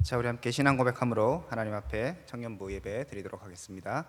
자, 우리 함께 신앙 고백함으로 하나님 앞에 청년부 예배 드리도록 하겠습니다.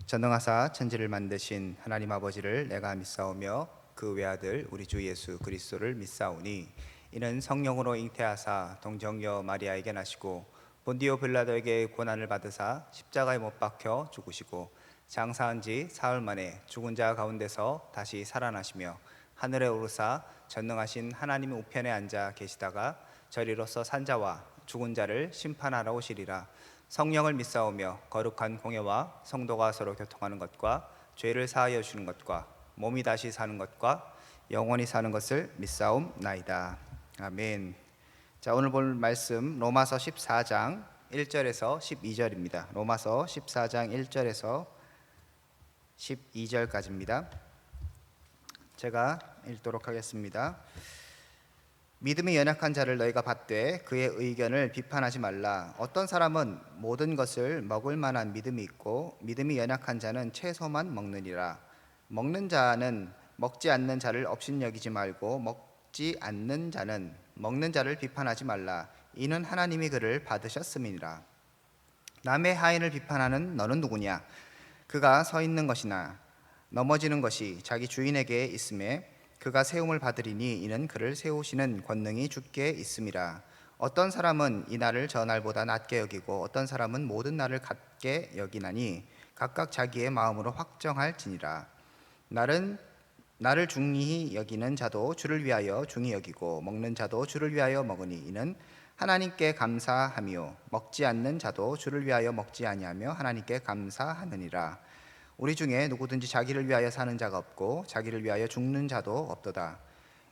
전능하사 천지를 만드신 하나님 아버지를 내가 믿사오며 그 외아들 우리 주 예수 그리스도를 믿사오니 이는 성령으로 잉태하사 동정녀 마리아에게 나시고 본디오 빌라도에게 고난을 받으사 십자가에 못 박혀 죽으시고 장사한 지 사흘 만에 죽은 자 가운데서 다시 살아나시며 하늘에 오르사 전능하신 하나님의 우편에 앉아 계시다가 저리로서 산자와 죽은 자를 심판하러 오시리라. 성령을 믿사오며 거룩한 공예와 성도가 서로 교통하는 것과 죄를 사하여 주는 것과 몸이 다시 사는 것과 영원히 사는 것을 믿사옵나이다. 아멘. 자, 오늘 볼 말씀 로마서 14장 1절에서 12절입니다. 로마서 14장 1절에서 12절까지입니다. 제가 읽도록 하겠습니다. 믿음이 연약한 자를 너희가 받되 그의 의견을 비판하지 말라. 어떤 사람은 모든 것을 먹을 만한 믿음이 있고 믿음이 연약한 자는 채소만 먹느니라. 먹는 자는 먹지 않는 자를 업신여기지 말고 먹지 않는 자는 먹는 자를 비판하지 말라. 이는 하나님이 그를 받으셨음이니라. 남의 하인을 비판하는 너는 누구냐? 그가 서 있는 것이나 넘어지는 것이 자기 주인에게 있음에 그가 세움을 받으리니 이는 그를 세우시는 권능이 주께 있음이라. 어떤 사람은 이 날을 저 날보다 낮게 여기고 어떤 사람은 모든 날을 같게 여기나니 각각 자기의 마음으로 확정할지니라. 나를 중히 여기는 자도 주를 위하여 중히 여기고 먹는 자도 주를 위하여 먹으니 이는 하나님께 감사하며 먹지 않는 자도 주를 위하여 먹지 아니하며 하나님께 감사하느니라. 우리 중에 누구든지 자기를 위하여 사는 자가 없고 자기를 위하여 죽는 자도 없도다.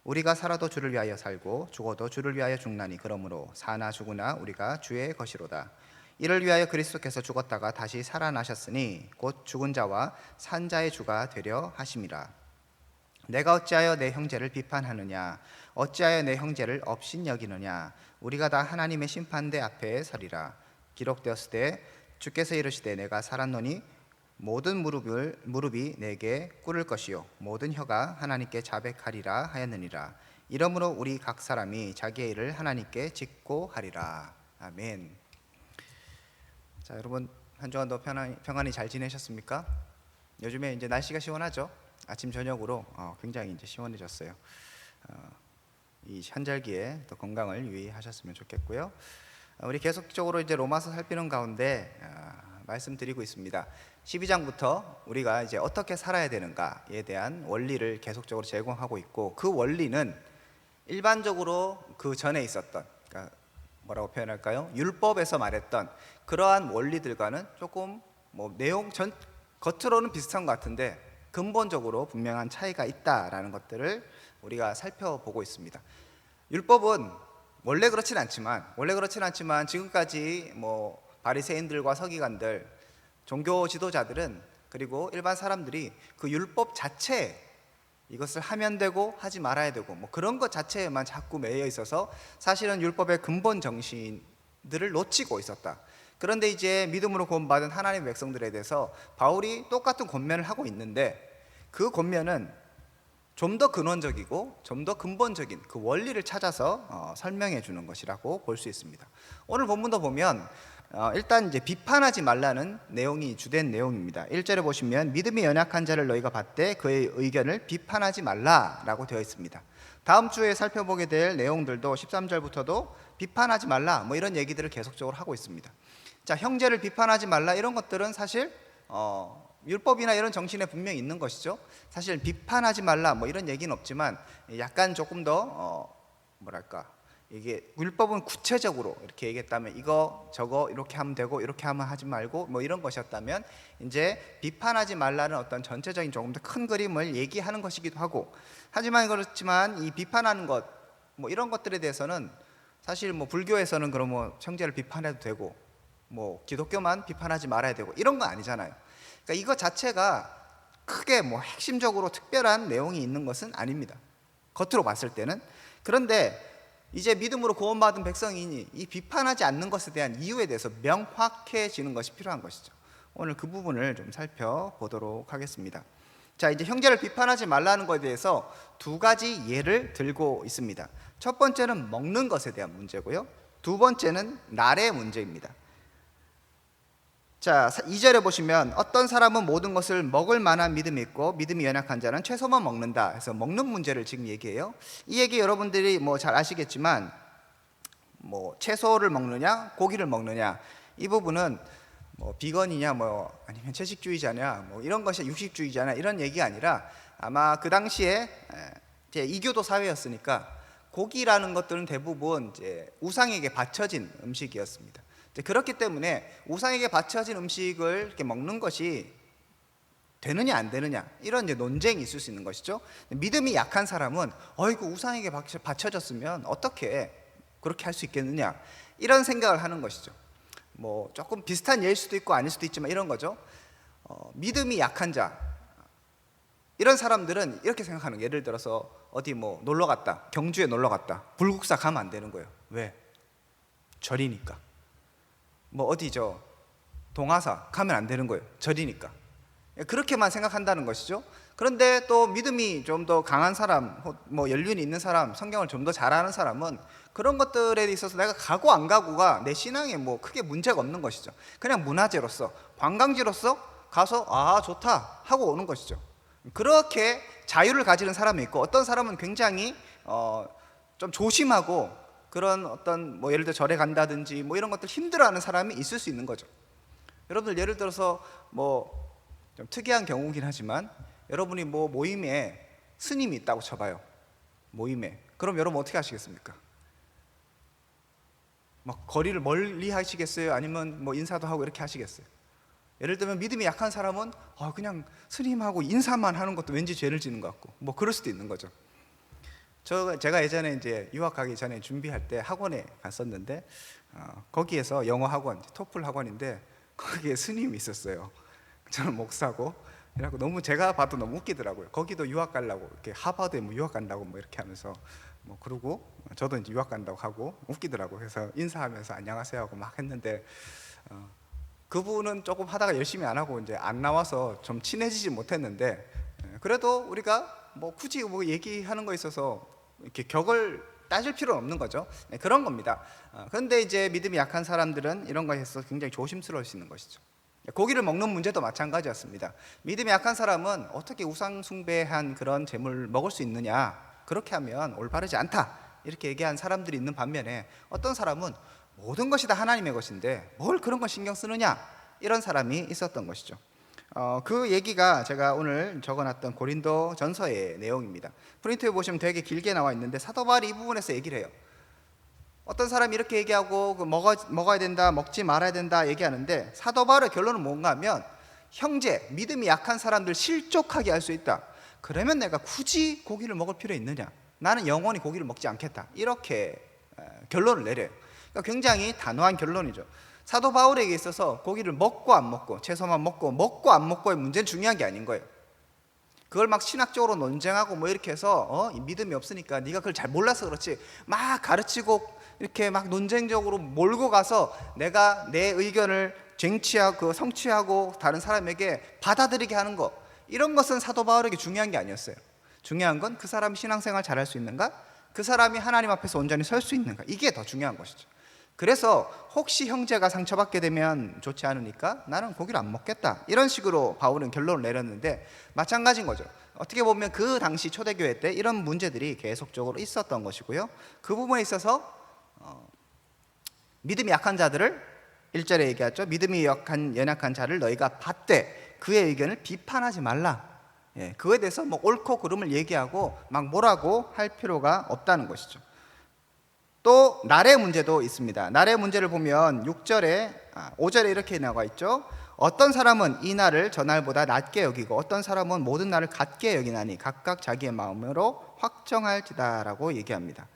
우리가 살아도 주를 위하여 살고 죽어도 주를 위하여 죽나니 그러므로 사나 죽으나 우리가 주의 것이로다. 이를 위하여 그리스도께서 죽었다가 다시 살아나셨으니 곧 죽은 자와 산 자의 주가 되려 하심이라. 내가 어찌하여 내 형제를 비판하느냐? 어찌하여 내 형제를 업신여기느냐? 우리가 다 하나님의 심판대 앞에 서리라. 기록되었으되 주께서 이르시되 내가 살았노니 모든 무릎이 내게 꿇을 것이요 모든 혀가 하나님께 자백하리라 하였느니라. 이러므로 우리 각 사람이 자기의 일을 하나님께 짓고 하리라. 아멘. 자, 여러분 한 주간도 평안히 잘 지내셨습니까? 요즘에 이제 날씨가 시원하죠. 아침 저녁으로 굉장히 이제 시원해졌어요. 이 한절기에 또 건강을 유의하셨으면 좋겠고요. 우리 계속적으로 이제 로마서 살피는 가운데 말씀드리고 있습니다. 12장부터 우리가 이제 어떻게 살아야 되는가에 대한 원리를 계속적으로 제공하고 있고, 그 원리는 일반적으로 그 전에 있었던, 그러니까 뭐라고 표현할까요? 율법에서 말했던 그러한 원리들과는 조금 겉으로는 비슷한 것 같은데 근본적으로 분명한 차이가 있다라는 것들을 우리가 살펴보고 있습니다. 율법은 원래 그렇진 않지만 지금까지 바리새인들과 서기관들, 종교 지도자들은 그리고 일반 사람들이 그 율법 자체, 이것을 하면 되고 하지 말아야 되고 그런 것 자체에만 자꾸 매여 있어서 사실은 율법의 근본 정신들을 놓치고 있었다. 그런데 이제 믿음으로 구원받은 하나님의 백성들에 대해서 바울이 똑같은 권면을 하고 있는데, 그 권면은 좀 더 근원적이고 좀 더 근본적인 그 원리를 찾아서 설명해 주는 것이라고 볼 수 있습니다. 오늘 본문도 보면 일단 이제 비판하지 말라는 내용이 주된 내용입니다. 1절에 보시면 믿음이 연약한 자를 너희가 받되 그의 의견을 비판하지 말라라고 되어 있습니다. 다음 주에 살펴보게 될 내용들도 13절부터도 비판하지 말라 이런 얘기들을 계속적으로 하고 있습니다. 자, 형제를 비판하지 말라 이런 것들은 사실 율법이나 이런 정신에 분명히 있는 것이죠. 사실 비판하지 말라 이런 얘기는 없지만 약간 조금 더 이게 율법은 구체적으로 이렇게 얘기했다면 이거 저거 이렇게 하면 되고 이렇게 하면 하지 말고 이런 것이었다면, 이제 비판하지 말라는 어떤 전체적인 조금 더 큰 그림을 얘기하는 것이기도 하고, 하지만 그렇지만 이 비판하는 것 이런 것들에 대해서는 사실 불교에서는 그럼 형제를 비판해도 되고 기독교만 비판하지 말아야 되고 이런 거 아니잖아요. 그러니까 이것 자체가 크게 핵심적으로 특별한 내용이 있는 것은 아닙니다, 겉으로 봤을 때는. 그런데 이제 믿음으로 구원받은 백성이니 이 비판하지 않는 것에 대한 이유에 대해서 명확해지는 것이 필요한 것이죠. 오늘 그 부분을 좀 살펴보도록 하겠습니다. 자, 이제 형제를 비판하지 말라는 것에 대해서 두 가지 예를 들고 있습니다. 첫 번째는 먹는 것에 대한 문제고요. 두 번째는 날의 문제입니다. 자, 2절에 보시면 어떤 사람은 모든 것을 먹을 만한 믿음이 있고 믿음이 연약한 자는 채소만 먹는다 해서 먹는 문제를 지금 얘기해요. 이 얘기 여러분들이 뭐 잘 아시겠지만 뭐 채소를 먹느냐 고기를 먹느냐 이 부분은 뭐 비건이냐 뭐 아니면 채식주의자냐 뭐 이런 것이 육식주의자냐 이런 얘기가 아니라 아마 그 당시에 이제 이교도 사회였으니까 고기라는 것들은 대부분 이제 우상에게 바쳐진 음식이었습니다. 그렇기 때문에 우상에게 바쳐진 음식을 이렇게 먹는 것이 되느냐 안 되느냐 이런 이제 논쟁이 있을 수 있는 것이죠. 믿음이 약한 사람은 어이구 우상에게 바쳐졌으면 어떻게 그렇게 할 수 있겠느냐 이런 생각을 하는 것이죠. 뭐 조금 비슷한 예일 수도 있고 아닐 수도 있지만 이런 거죠. 믿음이 약한 자 이런 사람들은 이렇게 생각하는 거예요. 예를 들어서 어디 뭐 놀러 갔다 경주에 놀러 갔다 불국사 가면 안 되는 거예요. 왜? 절이니까. 뭐 어디죠 동화사 가면 안 되는 거예요. 절이니까. 그렇게만 생각한다는 것이죠. 그런데 또 믿음이 좀 더 강한 사람, 뭐 연륜이 있는 사람, 성경을 좀 더 잘 아는 사람은 그런 것들에 있어서 내가 가고 안 가고가 내 신앙에 뭐 크게 문제가 없는 것이죠. 그냥 문화재로서 관광지로서 가서 아 좋다 하고 오는 것이죠. 그렇게 자유를 가지는 사람이 있고 어떤 사람은 굉장히 좀 조심하고 그런 어떤 뭐 예를 들어 절에 간다든지 뭐 이런 것들 힘들어하는 사람이 있을 수 있는 거죠. 여러분들 예를 들어서 뭐 좀 특이한 경우긴 하지만 여러분이 뭐 모임에 스님이 있다고 쳐봐요. 모임에. 그럼 여러분 어떻게 하시겠습니까? 막 거리를 멀리 하시겠어요? 아니면 뭐 인사도 하고 이렇게 하시겠어요? 예를 들면 믿음이 약한 사람은 그냥 스님하고 인사만 하는 것도 왠지 죄를 지는 것 같고 뭐 그럴 수도 있는 거죠. 제가 예전에 이제 유학 가기 전에 준비할 때 학원에 갔었는데 거기에서 영어 학원, 토플 학원인데 거기에 스님이 있었어요. 저는 목사고 그래갖고 너무 제가 봐도 너무 웃기더라고요. 거기도 유학 가려고 이렇게 하버드에 뭐 유학 간다고 뭐 이렇게 하면서 뭐 그러고 저도 이제 유학 간다고 하고 웃기더라고요. 그래서 인사하면서 안녕하세요 하고 막 했는데 그분은 조금 하다가 열심히 안 하고 이제 안 나와서 좀 친해지지 못했는데 그래도 우리가 뭐 굳이 뭐 얘기하는 거에 있어서 이렇게 격을 따질 필요는 없는 거죠. 그런 겁니다. 그런데 이제 믿음이 약한 사람들은 이런 거에 있어서 굉장히 조심스러울 수 있는 것이죠. 고기를 먹는 문제도 마찬가지였습니다. 믿음이 약한 사람은 어떻게 우상 숭배한 그런 재물을 먹을 수 있느냐 그렇게 하면 올바르지 않다 이렇게 얘기한 사람들이 있는 반면에 어떤 사람은 모든 것이 다 하나님의 것인데 뭘 그런 거 신경 쓰느냐 이런 사람이 있었던 것이죠. 그 얘기가 제가 오늘 적어놨던 고린도 전서의 내용입니다. 프린트에 보시면 되게 길게 나와 있는데 사도 바울이 이 부분에서 얘기를 해요. 어떤 사람이 이렇게 얘기하고 먹어야 된다 먹지 말아야 된다 얘기하는데 사도 바울의 결론은 뭔가 하면 형제 믿음이 약한 사람들 실족하게 할 수 있다. 그러면 내가 굳이 고기를 먹을 필요 있느냐, 나는 영원히 고기를 먹지 않겠다 이렇게 결론을 내려요. 그러니까 굉장히 단호한 결론이죠. 사도 바울에게 있어서 고기를 먹고 안 먹고 채소만 먹고 안 먹고의 문제는 중요한 게 아닌 거예요. 그걸 막 신학적으로 논쟁하고 뭐 이렇게 해서 믿음이 없으니까 네가 그걸 잘 몰라서 그렇지 막 가르치고 이렇게 막 논쟁적으로 몰고 가서 내가 내 의견을 쟁취하고 성취하고 다른 사람에게 받아들이게 하는 거 이런 것은 사도 바울에게 중요한 게 아니었어요. 중요한 건 그 사람이 신앙생활 잘할 수 있는가, 그 사람이 하나님 앞에서 온전히 설 수 있는가 이게 더 중요한 것이죠. 그래서 혹시 형제가 상처받게 되면 좋지 않으니까 나는 고기를 안 먹겠다 이런 식으로 바울은 결론을 내렸는데 마찬가지인 거죠. 어떻게 보면 그 당시 초대교회 때 이런 문제들이 계속적으로 있었던 것이고요. 그 부분에 있어서 믿음이 약한 자들을 1절에 얘기하죠. 믿음이 연약한 자를 너희가 받되 그의 의견을 비판하지 말라. 그거에 대해서 뭐 옳고 그름을 얘기하고 막 뭐라고 할 필요가 없다는 것이죠. 또 날의 문제도 있습니다. 날의 문제를 보면 5절에 이렇게 나와 있죠. 어떤 사람은 이 날을 저 날보다 낮게 여기고 어떤 사람은 모든 날을 같게 여기나니 각각 자기의 마음으로 확정할지다라고 얘기합니다.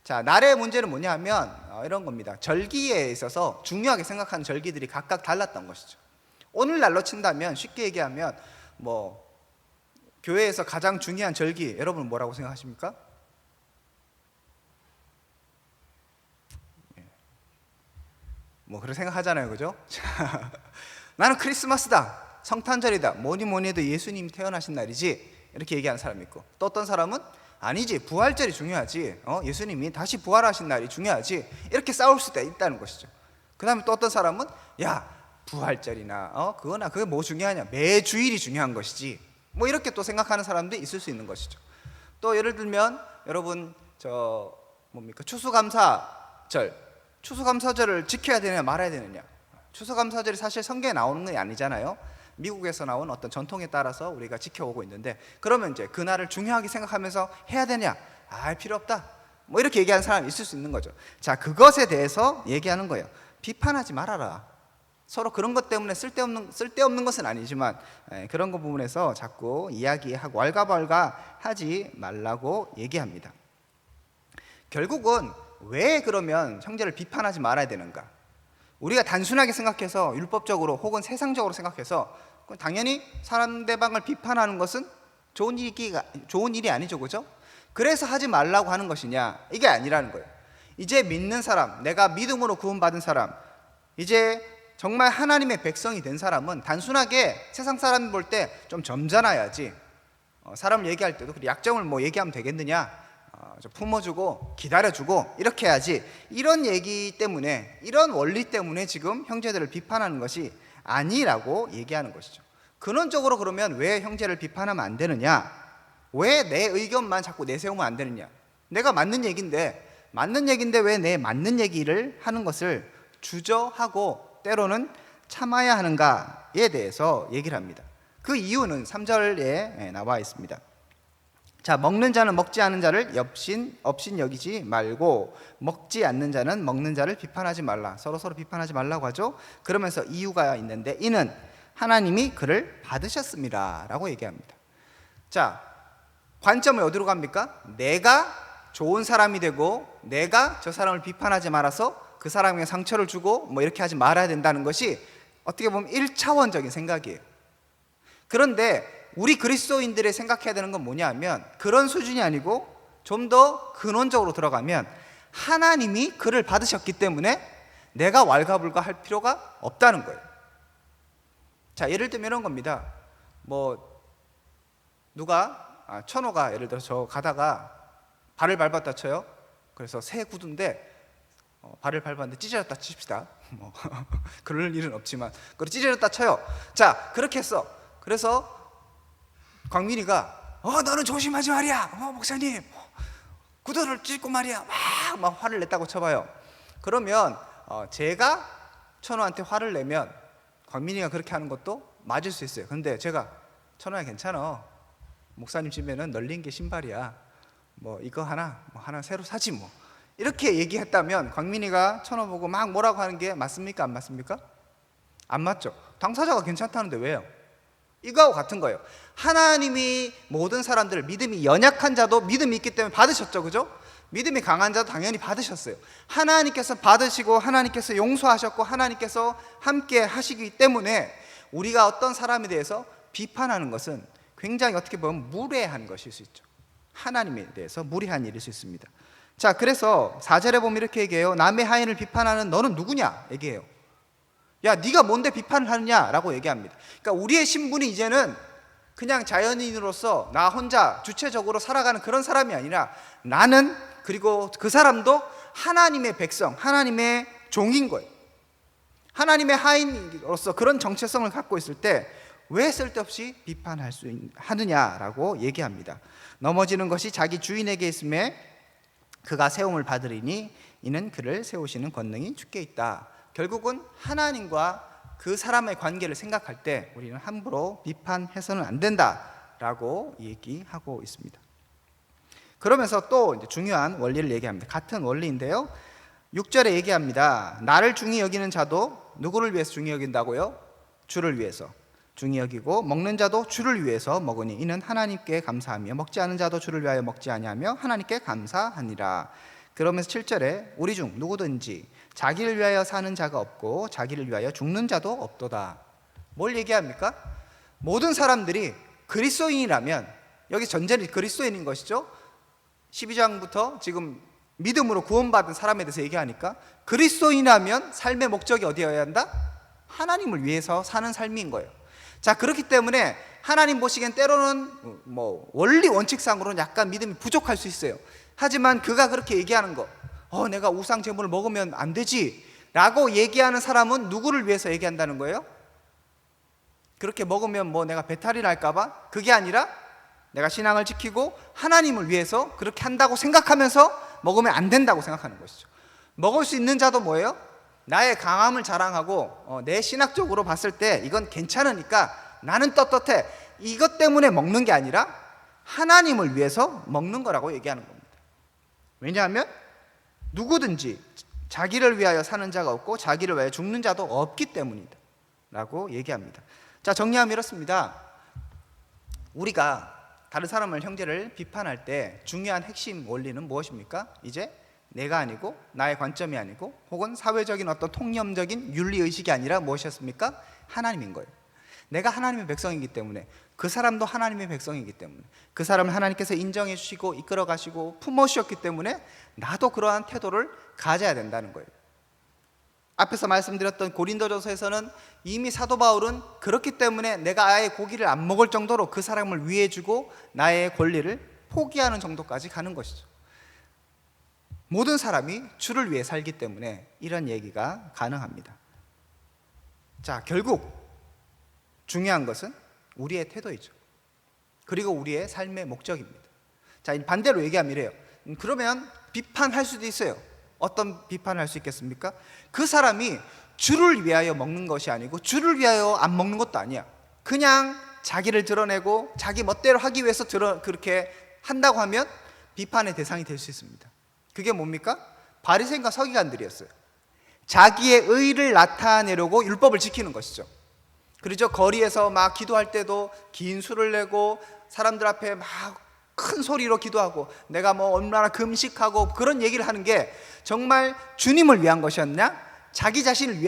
자, 날의 문제는 뭐냐 하면 이런 겁니다. 절기에 있어서 중요하게 생각하는 절기들이 각각 달랐던 것이죠. 오늘날로 친다면 쉽게 얘기하면 뭐 교회에서 가장 중요한 절기 여러분은 뭐라고 생각하십니까? 뭐 그렇게 생각하잖아요, 그죠? 나는 크리스마스다, 성탄절이다, 뭐니 해도 예수님이 태어나신 날이지 이렇게 얘기하는 사람이 있고 또 어떤 사람은 아니지, 부활절이 중요하지, 예수님이 다시 부활하신 날이 중요하지, 이렇게 싸울 수도 있다는 것이죠. 그 다음에 또 어떤 사람은 야, 부활절이나 그거나 그게 뭐 중요하냐, 매주일이 중요한 것이지, 뭐 이렇게 또 생각하는 사람도 있을 수 있는 것이죠. 또 예를 들면 여러분 추수감사절을 지켜야 되느냐 말아야 되느냐. 추수감사절이 사실 성경에 나오는 게 아니잖아요. 미국에서 나온 어떤 전통에 따라서 우리가 지켜오고 있는데, 그러면 이제 그날을 중요하게 생각하면서 해야 되냐, 필요 없다, 뭐 이렇게 얘기하는 사람이 있을 수 있는 거죠. 자, 그것에 대해서 얘기하는 거예요. 비판하지 말아라. 서로 그런 것 때문에 쓸데없는 것은 아니지만 그런 것 부분에서 자꾸 이야기하고 왈가왈가 하지 말라고 얘기합니다. 결국은 왜 그러면 형제를 비판하지 말아야 되는가? 우리가 단순하게 생각해서 율법적으로 혹은 세상적으로 생각해서 당연히 상대방을 비판하는 것은 좋은 일이 아니죠, 그죠? 그래서 하지 말라고 하는 것이냐? 이게 아니라는 거예요. 이제 믿는 사람, 내가 믿음으로 구원받은 사람, 이제 정말 하나님의 백성이 된 사람은 단순하게 세상 사람이 볼 때 좀 점잖아야지, 사람을 얘기할 때도 약점을 뭐 얘기하면 되겠느냐, 좀 품어주고 기다려주고 이렇게 해야지, 이런 얘기 때문에, 이런 원리 때문에 지금 형제들을 비판하는 것이 아니라고 얘기하는 것이죠. 근원적으로 그러면 왜 형제를 비판하면 안 되느냐, 왜 내 의견만 자꾸 내세우면 안 되느냐, 내가 맞는 얘기인데 왜 내 맞는 얘기를 하는 것을 주저하고 때로는 참아야 하는가에 대해서 얘기를 합니다. 그 이유는 3절에 나와 있습니다. 자, 먹는 자는 먹지 않는 자를 업신 여기지 말고 먹지 않는 자는 먹는 자를 비판하지 말라. 서로 비판하지 말라고 하죠. 그러면서 이유가 있는데, 이는 하나님이 그를 받으셨습니다 라고 얘기합니다. 자, 관점은 어디로 갑니까? 내가 좋은 사람이 되고 내가 저 사람을 비판하지 말아서 그 사람에게 상처를 주고 뭐 이렇게 하지 말아야 된다는 것이 어떻게 보면 1차원적인 생각이에요. 그런데 우리 그리스도인들의 생각해야 되는 건 뭐냐 하면, 그런 수준이 아니고 좀 더 근원적으로 들어가면 하나님이 그를 받으셨기 때문에 내가 왈가불가 할 필요가 없다는 거예요. 자, 예를 들면 이런 겁니다. 천호가 예를 들어 저 가다가 발을 밟았다 쳐요. 그래서 새 구두인데 발을 밟았는데 찢어졌다 칩시다. 그럴 일은 없지만 그걸 찢어졌다 쳐요. 자, 그렇게 했어. 그래서 광민이가 너는 조심하지 말이야, 목사님 구두를 찢고 말이야, 막 화를 냈다고 쳐봐요. 그러면 제가 천호한테 화를 내면 광민이가 그렇게 하는 것도 맞을 수 있어요. 근데 제가 천호야 괜찮아, 목사님 집에는 널린 게 신발이야, 이거 하나 새로 사지 뭐, 이렇게 얘기했다면 광민이가 천호 보고 막 뭐라고 하는 게 맞습니까, 안 맞습니까? 안 맞죠. 당사자가 괜찮다는데 왜요? 이거하고 같은 거예요. 하나님이 모든 사람들을, 믿음이 연약한 자도 믿음이 있기 때문에 받으셨죠, 그죠? 믿음이 강한 자도 당연히 받으셨어요. 하나님께서 받으시고 하나님께서 용서하셨고 하나님께서 함께 하시기 때문에 우리가 어떤 사람에 대해서 비판하는 것은 굉장히 어떻게 보면 무례한 것일 수 있죠. 하나님에 대해서 무례한 일일 수 있습니다. 자, 그래서 4절에 보면 이렇게 얘기해요. 남의 하인을 비판하는 너는 누구냐 얘기해요. 야, 네가 뭔데 비판을 하느냐라고 얘기합니다. 그러니까 우리의 신분이 이제는 그냥 자연인으로서 나 혼자 주체적으로 살아가는 그런 사람이 아니라, 나는, 그리고 그 사람도 하나님의 백성, 하나님의 종인 거예요. 하나님의 하인으로서 그런 정체성을 갖고 있을 때 왜 쓸데없이 비판할 수 하느냐라고 얘기합니다. 넘어지는 것이 자기 주인에게 있음에 그가 세움을 받으리니 이는 그를 세우시는 권능이 주께 있다. 결국은 하나님과 그 사람의 관계를 생각할 때 우리는 함부로 비판해서는 안 된다라고 얘기하고 있습니다. 그러면서 또 이제 중요한 원리를 얘기합니다. 같은 원리인데요. 6절에 얘기합니다. 나를 중히 여기는 자도 누구를 위해서 중히 여긴다고요? 주를 위해서 중히 여기고, 먹는 자도 주를 위해서 먹으니 이는 하나님께 감사하며, 먹지 않은 자도 주를 위하여 먹지 아니하며 하나님께 감사하니라. 그러면서 7절에 우리 중 누구든지 자기를 위하여 사는 자가 없고 자기를 위하여 죽는 자도 없도다. 뭘 얘기합니까? 모든 사람들이 그리스도인이라면, 여기 전제는 그리스도인인 것이죠. 12장부터 지금 믿음으로 구원받은 사람에 대해서 얘기하니까, 그리스도인이라면 삶의 목적이 어디여야 한다? 하나님을 위해서 사는 삶인 거예요. 자, 그렇기 때문에 하나님 보시기엔 때로는 원리 원칙상으로는 약간 믿음이 부족할 수 있어요. 하지만 그가 그렇게 얘기하는 거, 내가 우상 제물을 먹으면 안 되지 라고 얘기하는 사람은 누구를 위해서 얘기한다는 거예요? 그렇게 먹으면 내가 배탈이 날까봐? 그게 아니라 내가 신앙을 지키고 하나님을 위해서 그렇게 한다고 생각하면서 먹으면 안 된다고 생각하는 것이죠. 먹을 수 있는 자도 뭐예요? 나의 강함을 자랑하고 내 신학적으로 봤을 때 이건 괜찮으니까 나는 떳떳해, 이것 때문에 먹는 게 아니라 하나님을 위해서 먹는 거라고 얘기하는 겁니다. 왜냐하면 누구든지 자기를 위하여 사는 자가 없고 자기를 위하여 죽는 자도 없기 때문이다 라고 얘기합니다. 자, 정리하면 이렇습니다. 우리가 다른 사람을, 형제를 비판할 때 중요한 핵심 원리는 무엇입니까? 이제 내가 아니고 나의 관점이 아니고 혹은 사회적인 어떤 통념적인 윤리의식이 아니라 무엇이었습니까? 하나님인 거예요. 내가 하나님의 백성이기 때문에, 그 사람도 하나님의 백성이기 때문에, 그 사람을 하나님께서 인정해 주시고 이끌어 가시고 품어 주셨기 때문에 나도 그러한 태도를 가져야 된다는 거예요. 앞에서 말씀드렸던 고린도전서에서는 이미 사도 바울은 그렇기 때문에 내가 아예 고기를 안 먹을 정도로 그 사람을 위해 주고 나의 권리를 포기하는 정도까지 가는 것이죠. 모든 사람이 주를 위해 살기 때문에 이런 얘기가 가능합니다. 자, 결국 중요한 것은 우리의 태도이죠. 그리고 우리의 삶의 목적입니다. 자, 반대로 얘기하면 이래요. 그러면 비판할 수도 있어요. 어떤 비판을 할 수 있겠습니까? 그 사람이 주를 위하여 먹는 것이 아니고 주를 위하여 안 먹는 것도 아니야. 그냥 자기를 드러내고 자기 멋대로 하기 위해서 그렇게 한다고 하면 비판의 대상이 될 수 있습니다. 그게 뭡니까? 바리새인과 서기관들이었어요. 자기의 의를 나타내려고 율법을 지키는 것이죠. 그렇죠? 거리에서 막 기도할 때도 긴 수를 내고 사람들 앞에 막 큰 소리로 기도하고 내가 얼마나 금식하고 그런 얘기를 하는 게 정말 주님을 위한 것이었나? 자기 자신을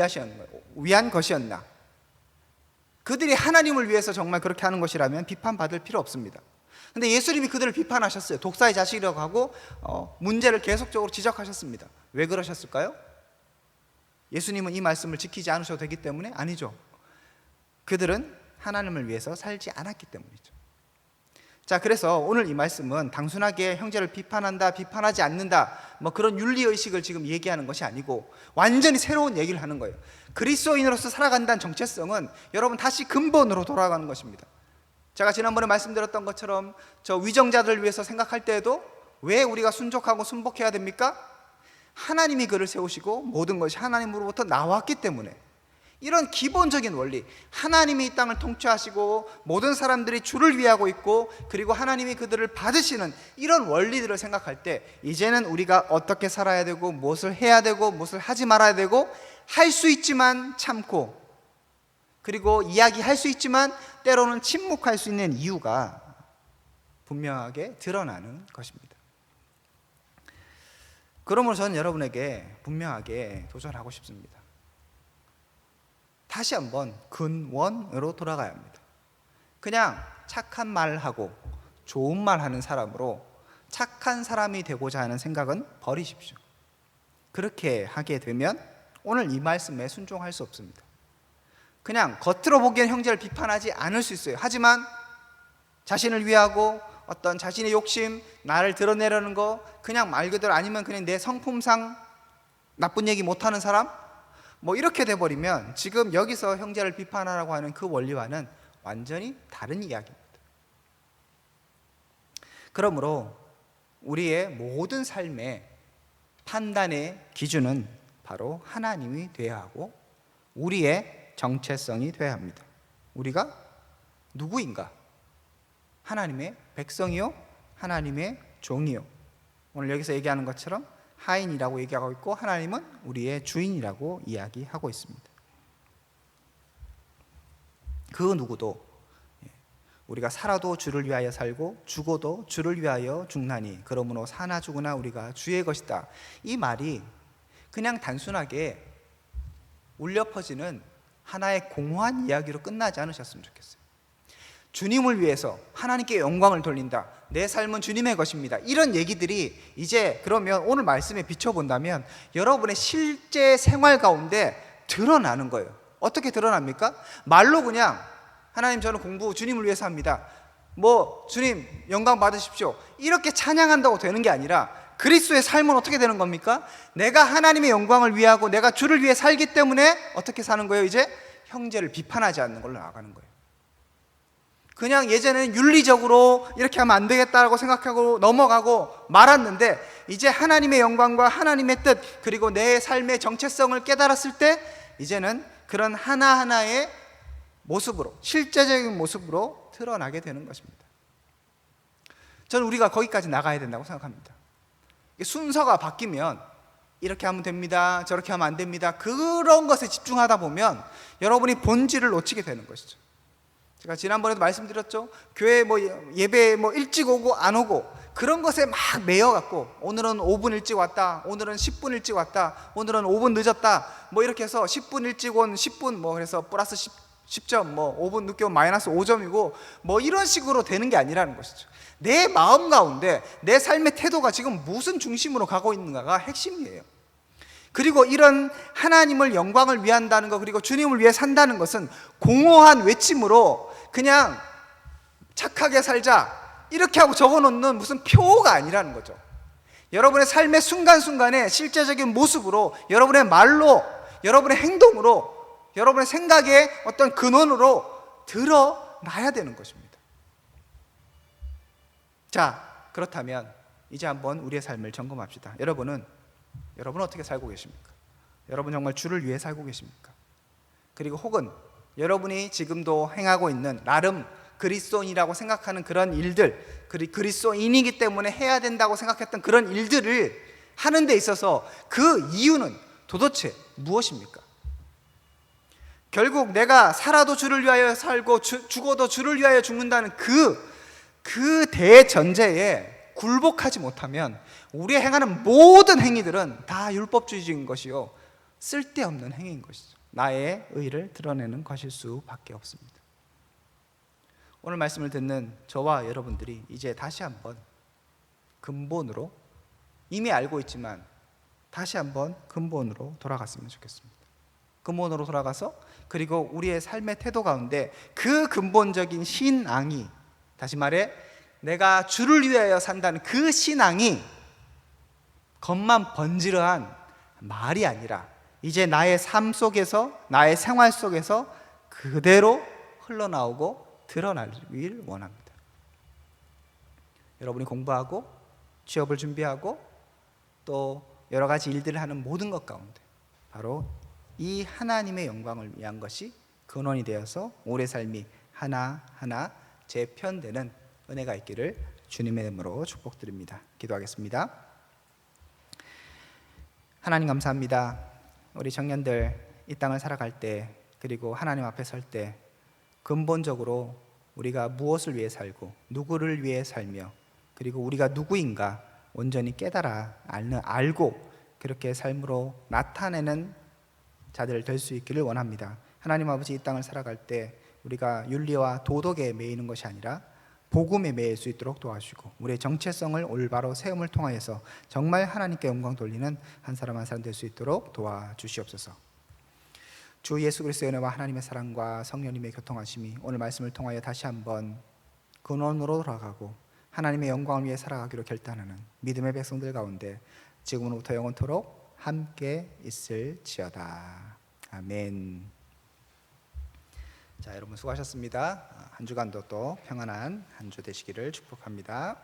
위한 것이었나? 그들이 하나님을 위해서 정말 그렇게 하는 것이라면 비판받을 필요 없습니다. 근데 예수님이 그들을 비판하셨어요. 독사의 자식이라고 하고 문제를 계속적으로 지적하셨습니다. 왜 그러셨을까요? 예수님은 이 말씀을 지키지 않으셔도 되기 때문에? 아니죠. 그들은 하나님을 위해서 살지 않았기 때문이죠. 자, 그래서 오늘 이 말씀은 단순하게 형제를 비판한다, 비판하지 않는다 그런 윤리의식을 지금 얘기하는 것이 아니고 완전히 새로운 얘기를 하는 거예요. 그리스도인으로서 살아간다는 정체성은 여러분 다시 근본으로 돌아가는 것입니다. 제가 지난번에 말씀드렸던 것처럼 저 위정자들을 위해서 생각할 때에도 왜 우리가 순종하고 순복해야 됩니까? 하나님이 그를 세우시고 모든 것이 하나님으로부터 나왔기 때문에, 이런 기본적인 원리, 하나님이 이 땅을 통치하시고 모든 사람들이 주를 위하고 있고 그리고 하나님이 그들을 받으시는 이런 원리들을 생각할 때 이제는 우리가 어떻게 살아야 되고 무엇을 해야 되고 무엇을 하지 말아야 되고, 할 수 있지만 참고 그리고 이야기할 수 있지만 때로는 침묵할 수 있는 이유가 분명하게 드러나는 것입니다. 그러므로 저는 여러분에게 분명하게 도전하고 싶습니다. 다시 한번 근원으로 돌아가야 합니다. 그냥 착한 말하고 좋은 말 하는 사람으로 착한 사람이 되고자 하는 생각은 버리십시오. 그렇게 하게 되면 오늘 이 말씀에 순종할 수 없습니다. 그냥 겉으로 보기엔 형제를 비판하지 않을 수 있어요. 하지만 자신을 위하고 어떤 자신의 욕심, 나를 드러내려는 거, 그냥 말 그대로 아니면 그냥 내 성품상 나쁜 얘기 못하는 사람, 이렇게 돼버리면 지금 여기서 형제를 비판하라고 하는 그 원리와는 완전히 다른 이야기입니다. 그러므로 우리의 모든 삶의 판단의 기준은 바로 하나님이 되어야 하고 우리의 정체성이 되어야 합니다. 우리가 누구인가? 하나님의 백성이요? 하나님의 종이요? 오늘 여기서 얘기하는 것처럼 하인이라고 얘기하고 있고 하나님은 우리의 주인이라고 이야기하고 있습니다. 그 누구도 우리가 살아도 주를 위하여 살고 죽어도 주를 위하여 죽나니 그러므로 사나 죽으나 우리가 주의 것이다. 이 말이 그냥 단순하게 울려 퍼지는 하나의 공허한 이야기로 끝나지 않으셨으면 좋겠어요. 주님을 위해서 하나님께 영광을 돌린다, 내 삶은 주님의 것입니다, 이런 얘기들이 이제 그러면 오늘 말씀에 비춰본다면 여러분의 실제 생활 가운데 드러나는 거예요. 어떻게 드러납니까? 말로 그냥 하나님 저는 공부 주님을 위해서 합니다. 뭐 주님 영광 받으십시오. 이렇게 찬양한다고 되는 게 아니라 그리스도의 삶은 어떻게 되는 겁니까? 내가 하나님의 영광을 위하고 내가 주를 위해 살기 때문에 어떻게 사는 거예요? 이제 형제를 비판하지 않는 걸로 나아가는 거예요. 그냥 예전에는 윤리적으로 이렇게 하면 안 되겠다라고 생각하고 넘어가고 말았는데, 이제 하나님의 영광과 하나님의 뜻 그리고 내 삶의 정체성을 깨달았을 때 이제는 그런 하나하나의 모습으로, 실제적인 모습으로 드러나게 되는 것입니다. 저는 우리가 거기까지 나가야 된다고 생각합니다. 순서가 바뀌면 이렇게 하면 됩니다, 저렇게 하면 안 됩니다, 그런 것에 집중하다 보면 여러분이 본질을 놓치게 되는 것이죠. 제가 지난번에도 말씀드렸죠. 교회 예배 일찍 오고 안 오고 그런 것에 막 매여갖고 오늘은 5분 일찍 왔다, 오늘은 10분 일찍 왔다, 오늘은 5분 늦었다, 이렇게 해서 10분 일찍 온 10분 그래서 플러스 10점, 5분 늦게 온 마이너스 5점이고 이런 식으로 되는 게 아니라는 것이죠. 내 마음 가운데 내 삶의 태도가 지금 무슨 중심으로 가고 있는가가 핵심이에요. 그리고 이런 하나님을 영광을 위한다는 것, 그리고 주님을 위해 산다는 것은 공허한 외침으로 그냥 착하게 살자 이렇게 하고 적어놓는 무슨 표가 아니라는 거죠. 여러분의 삶의 순간순간에 실제적인 모습으로, 여러분의 말로, 여러분의 행동으로, 여러분의 생각의 어떤 근원으로 드러나야 되는 것입니다. 자, 그렇다면 이제 한번 우리의 삶을 점검합시다. 여러분은 어떻게 살고 계십니까? 여러분 정말 주를 위해 살고 계십니까? 그리고 혹은 여러분이 지금도 행하고 있는 나름 그리스도인이라고 생각하는 그런 일들, 그리스도인이기 때문에 해야 된다고 생각했던 그런 일들을 하는 데 있어서 그 이유는 도대체 무엇입니까? 결국 내가 살아도 주를 위하여 살고 죽어도 주를 위하여 죽는다는 그 대전제에 굴복하지 못하면 우리의 행하는 모든 행위들은 다 율법주의적인 것이요 쓸데없는 행위인 것이죠. 나의 의를 드러내는 것일 수밖에 없습니다. 오늘 말씀을 듣는 저와 여러분들이 이제 다시 한번 근본으로, 이미 알고 있지만 다시 한번 근본으로 돌아갔으면 좋겠습니다. 근본으로 돌아가서 그리고 우리의 삶의 태도 가운데 그 근본적인 신앙이, 다시 말해 내가 주를 위하여 산다는 그 신앙이 겉만 번지르한 말이 아니라 이제 나의 삶 속에서, 나의 생활 속에서 그대로 흘러나오고 드러나길 원합니다. 여러분이 공부하고 취업을 준비하고 또 여러 가지 일들을 하는 모든 것 가운데 바로 이 하나님의 영광을 위한 것이 근원이 되어서 우리의 삶이 하나하나 재편되는 은혜가 있기를 주님의 이름으로 축복드립니다. 기도하겠습니다. 하나님 감사합니다. 우리 청년들 이 땅을 살아갈 때, 그리고 하나님 앞에 설 때 근본적으로 우리가 무엇을 위해 살고 누구를 위해 살며 그리고 우리가 누구인가 온전히 깨달아 알고 그렇게 삶으로 나타내는 자들 될 수 있기를 원합니다. 하나님 아버지, 이 땅을 살아갈 때 우리가 윤리와 도덕에 매이는 것이 아니라 복음에 매일 수 있도록 도와주시고 우리의 정체성을 올바로 세움을 통하여서 정말 하나님께 영광 돌리는 한 사람 한 사람 될 수 있도록 도와주시옵소서. 주 예수 그리스도의 은혜와 하나님의 사랑과 성령님의 교통하심이 오늘 말씀을 통하여 다시 한번 근원으로 돌아가고 하나님의 영광을 위해 살아가기로 결단하는 믿음의 백성들 가운데 지금으로부터 영원토록 함께 있을지어다. 아멘. 자, 여러분 수고하셨습니다. 한 주간도 또 평안한 한 주 되시기를 축복합니다.